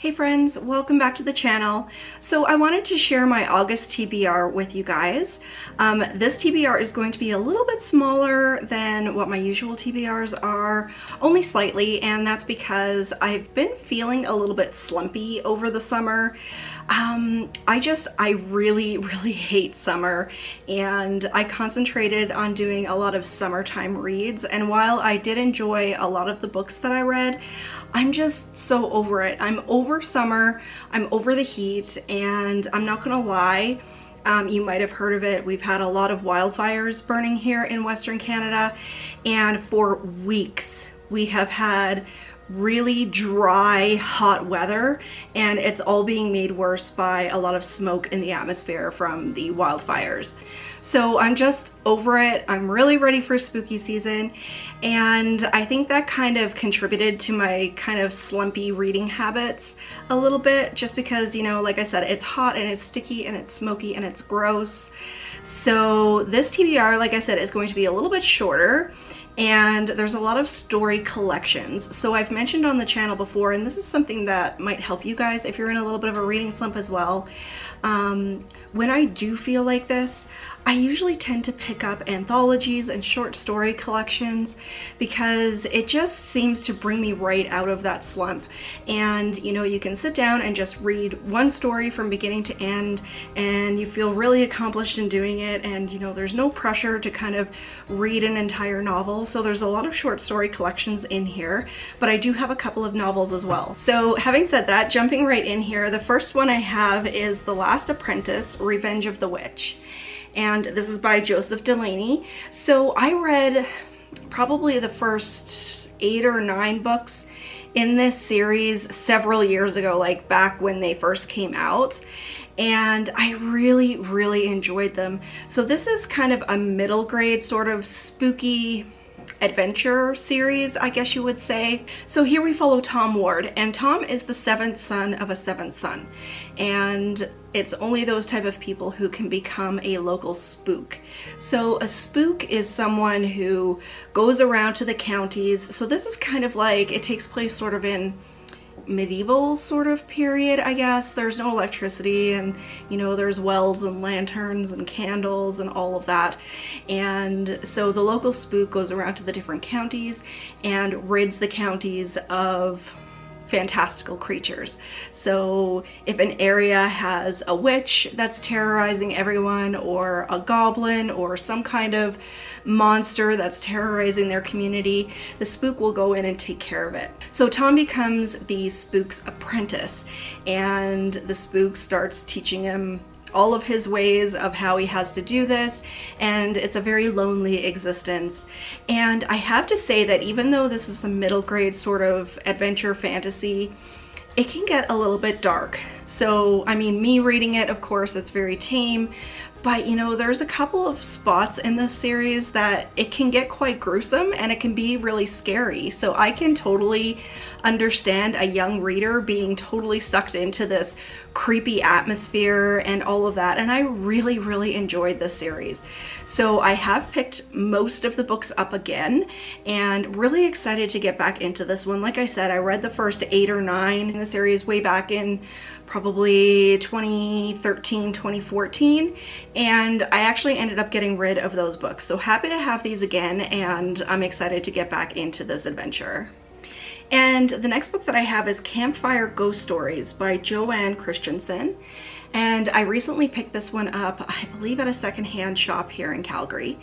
Hey friends, welcome back to the channel. So I wanted to share my August TBR with you guys. This TBR is going to be a little bit smaller than what my usual TBRs are, only slightly, and that's because I've been feeling a little bit slumpy over the summer. I really hate summer, and I concentrated on doing a lot of summertime reads, and while I did enjoy a lot of the books that I read, I'm just so over it. I'm over summer, I'm over the heat, and I'm not gonna lie, you might have heard of it. We've had a lot of wildfires burning here in Western Canada, and for weeks we have had really dry, hot weather, and it's all being made worse by a lot of smoke in the atmosphere from the wildfires. So I'm just over it. I'm really ready for spooky season, and I think that kind of contributed to my kind of slumpy reading habits a little bit, just because, you know, like I said, it's hot and it's sticky and it's smoky and it's gross. So this TBR, like I said, is going to be a little bit shorter, and there's a lot of story collections. So I've mentioned on the channel before, and this is something that might help you guys if you're in a little bit of a reading slump as well. When I do feel like this, I usually tend to pick up anthologies and short story collections because it just seems to bring me right out of that slump. And you know, you can sit down and just read one story from beginning to end, and you feel really accomplished in doing it, and you know, there's no pressure to kind of read an entire novel. So there's a lot of short story collections in here, but I do have a couple of novels as well. So having said that, jumping right in here, the first one I have is The Last Apprentice, Revenge of the Witch. And this is by Joseph Delaney. So I read probably the first 8 or 9 books in this series several years ago, like back when they first came out, and I really enjoyed them. So this is kind of a middle grade sort of spooky adventure series, I guess you would say. So here we follow Tom Ward, and Tom is the 7th son of a 7th son, and it's only those type of people who can become a local spook. So a spook is someone who goes around to the counties. So this is kind of like, it takes place sort of in medieval sort of period, I guess. There's no electricity, and you know, there's wells and lanterns and candles and all of that. And so the local spook goes around to the different counties and rids the counties of fantastical creatures. So if an area has a witch that's terrorizing everyone, or a goblin, or some kind of monster that's terrorizing their community, the spook will go in and take care of it. So Tom becomes the spook's apprentice, and the spook starts teaching him all of his ways of how he has to do this, and it's a very lonely existence. And I have to say that even though this is a middle grade sort of adventure fantasy, it can get a little bit dark. So I mean, me reading it, of course, it's very tame, but you know, there's a couple of spots in this series that it can get quite gruesome, and it can be really scary. So I can totally understand a young reader being totally sucked into this creepy atmosphere and all of that, and I really enjoyed this series. So I have picked most of the books up again, and really excited to get back into this one. Like I said, I read the first 8 or 9 in the series way back in probably 2013, 2014, and I actually ended up getting rid of those books. So happy to have these again, and I'm excited to get back into this adventure. And the next book that I have is Campfire Ghost Stories by Joanne Christensen. And I recently picked this one up, I believe, at a secondhand shop here in Calgary,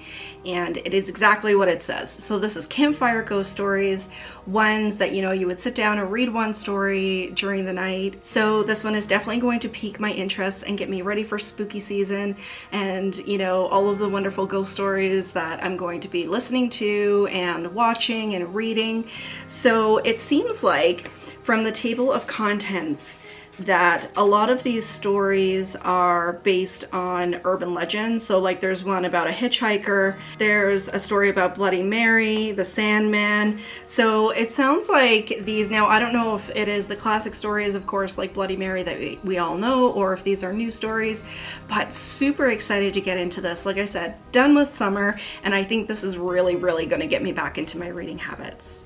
and it is exactly what it says. So this is Campfire Ghost Stories, ones that, you know, you would sit down and read one story during the night. So this one is definitely going to pique my interest and get me ready for spooky season, and you know, all of the wonderful ghost stories that I'm going to be listening to and watching and reading. So it seems like from the table of contents that a lot of these stories are based on urban legends. So like there's one about a hitchhiker, there's a story about Bloody Mary, the Sandman. So it sounds like these, now I don't know if it is the classic stories, of course, like Bloody Mary that we all know, or if these are new stories, but super excited to get into this. Like I said, done with summer, and I think this is really going to get me back into my reading habits.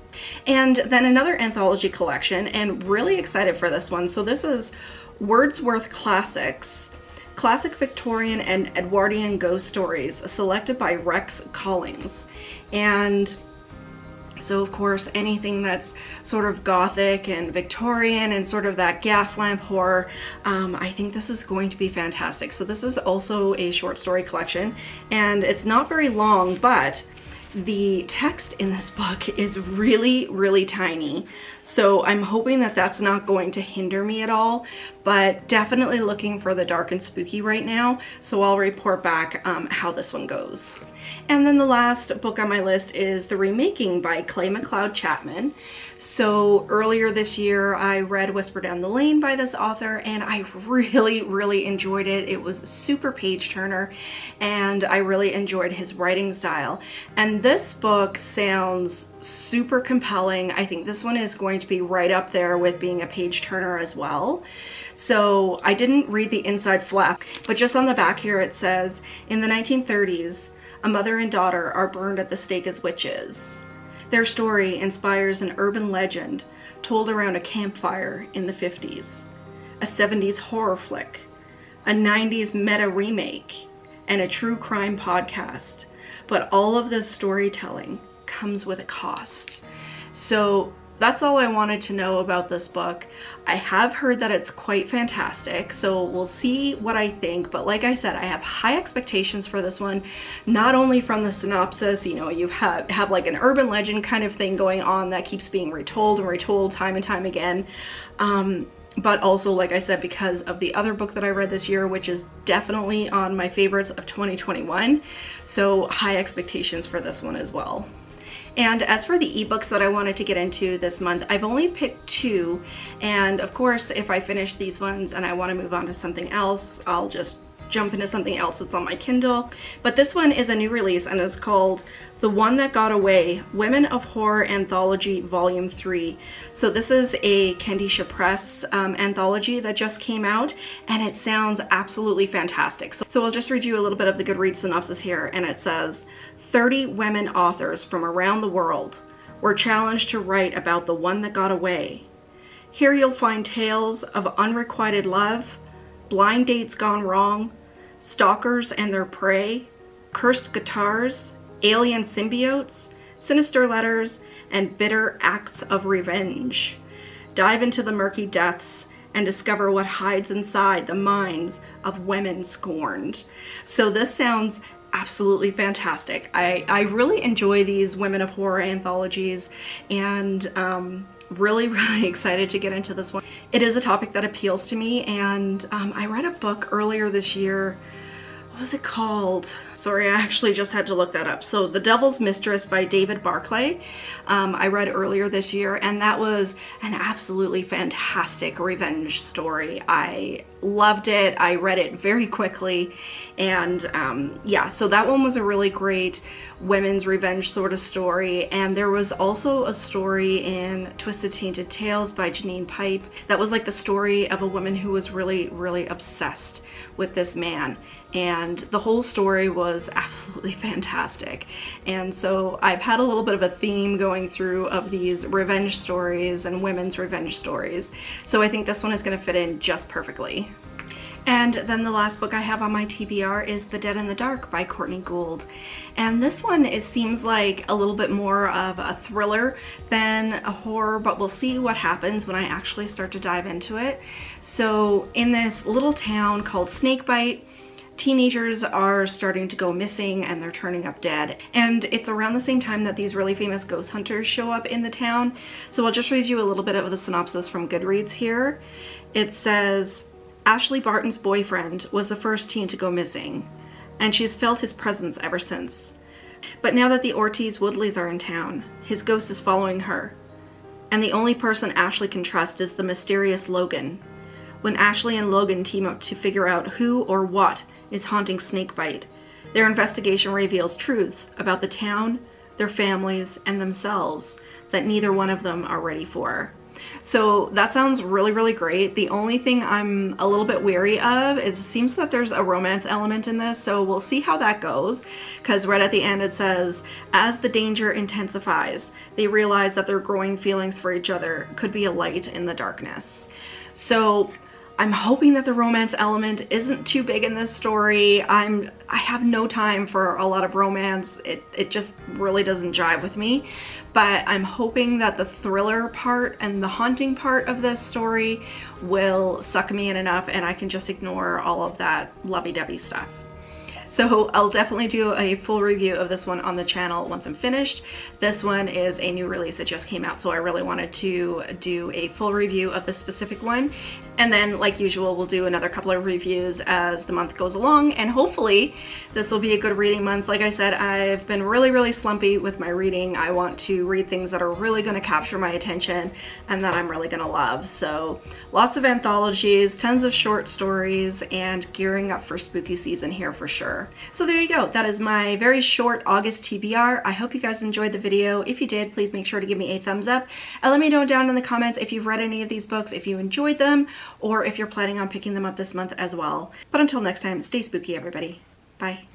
And then another anthology collection, and really excited for this one. So this is Wordsworth Classics, Classic Victorian and Edwardian Ghost Stories, selected by Rex Collings. And so of course anything that's sort of gothic and Victorian and sort of that gas lamp horror, I think this is going to be fantastic. So this is also a short story collection, and it's not very long, but the text in this book is really, really tiny. So I'm hoping that that's not going to hinder me at all, but definitely looking for the dark and spooky right now. So I'll report back how this one goes. And then the last book on my list is The Remaking by Clay McLeod Chapman. So earlier this year, I read Whisper Down the Lane by this author, and I really, really enjoyed it. It was a super page turner, and I really enjoyed his writing style. And this book sounds super compelling. I think this one is going to be right up there with being a page turner as well. So I didn't read the inside flap, but just on the back here it says, in the 1930s, a mother and daughter are burned at the stake as witches. Their story inspires an urban legend told around a campfire in the 50s, a 70s horror flick, a 90s meta remake, and a true crime podcast. But all of this storytelling comes with a cost. So that's all I wanted to know about this book. I have heard that it's quite fantastic, so we'll see what I think. But like I said, I have high expectations for this one, not only from the synopsis, you know, you have like an urban legend kind of thing going on that keeps being retold and retold time and time again. But also, like I said, because of the other book that I read this year, which is definitely on my favorites of 2021. So high expectations for this one as well. And as for the ebooks that I wanted to get into this month, I've only picked 2. And of course, if I finish these ones and I want to move on to something else, I'll just jump into something else that's on my Kindle. But this one is a new release, and it's called The One That Got Away, Women of Horror Anthology Volume 3. So this is a Candisha Press anthology that just came out, and it sounds absolutely fantastic. So I'll just read you a little bit of the Goodreads synopsis here, and it says, 30 women authors from around the world were challenged to write about the one that got away. Here you'll find tales of unrequited love, blind dates gone wrong, stalkers and their prey, cursed guitars, alien symbiotes, sinister letters, and bitter acts of revenge. Dive into the murky depths and discover what hides inside the minds of women scorned. So this sounds absolutely fantastic. I really enjoy these women of horror anthologies, and really excited to get into this one. It is a topic that appeals to me, and I read a book earlier this year. What was it called? Sorry, I actually just had to look that up. So The Devil's Mistress by David Barclay. I read earlier this year, and that was an absolutely fantastic revenge story. I loved it. I read it very quickly, and yeah, so that one was a really great women's revenge sort of story. And there was also a story in Twisted Tainted Tales by Janine Pipe that was like the story of a woman who was really obsessed with this man, and the whole story was absolutely fantastic. And so I've had a little bit of a theme going through of these revenge stories and women's revenge stories, so I think this one is going to fit in just perfectly. And then the last book I have on my TBR is The Dead in the Dark by Courtney Gould. And this one seems like a little bit more of a thriller than a horror, but we'll see what happens when I actually start to dive into it. So in this little town called Snakebite, teenagers are starting to go missing and they're turning up dead. And it's around the same time that these really famous ghost hunters show up in the town. So I'll just read you a little bit of the synopsis from Goodreads here. It says, Ashley Barton's boyfriend was the first teen to go missing, and she's felt his presence ever since. But now that the Ortiz Woodleys are in town, his ghost is following her. And the only person Ashley can trust is the mysterious Logan. When Ashley and Logan team up to figure out who or what is haunting Snakebite, their investigation reveals truths about the town, their families, and themselves that neither one of them are ready for. So that sounds really, really great. The only thing I'm a little bit wary of is it seems that there's a romance element in this, so we'll see how that goes, because right at the end it says, as the danger intensifies, they realize that their growing feelings for each other could be a light in the darkness. So I'm hoping that the romance element isn't too big in this story. I have no time for a lot of romance. It just really doesn't jive with me. But I'm hoping that the thriller part and the haunting part of this story will suck me in enough and I can just ignore all of that lovey-dovey stuff. So I'll definitely do a full review of this one on the channel once I'm finished. This one is a new release that just came out, so I really wanted to do a full review of this specific one. And then, like usual, we'll do another couple of reviews as the month goes along, and hopefully this will be a good reading month. Like I said, I've been really, really slumpy with my reading. I want to read things that are really going to capture my attention and that I'm really going to love. So lots of anthologies, tons of short stories, and gearing up for spooky season here for sure. So there you go. That is my very short August TBR. I hope you guys enjoyed the video. If you did, please make sure to give me a thumbs up and let me know down in the comments if you've read any of these books, if you enjoyed them, or if you're planning on picking them up this month as well. But until next time, stay spooky, everybody. Bye.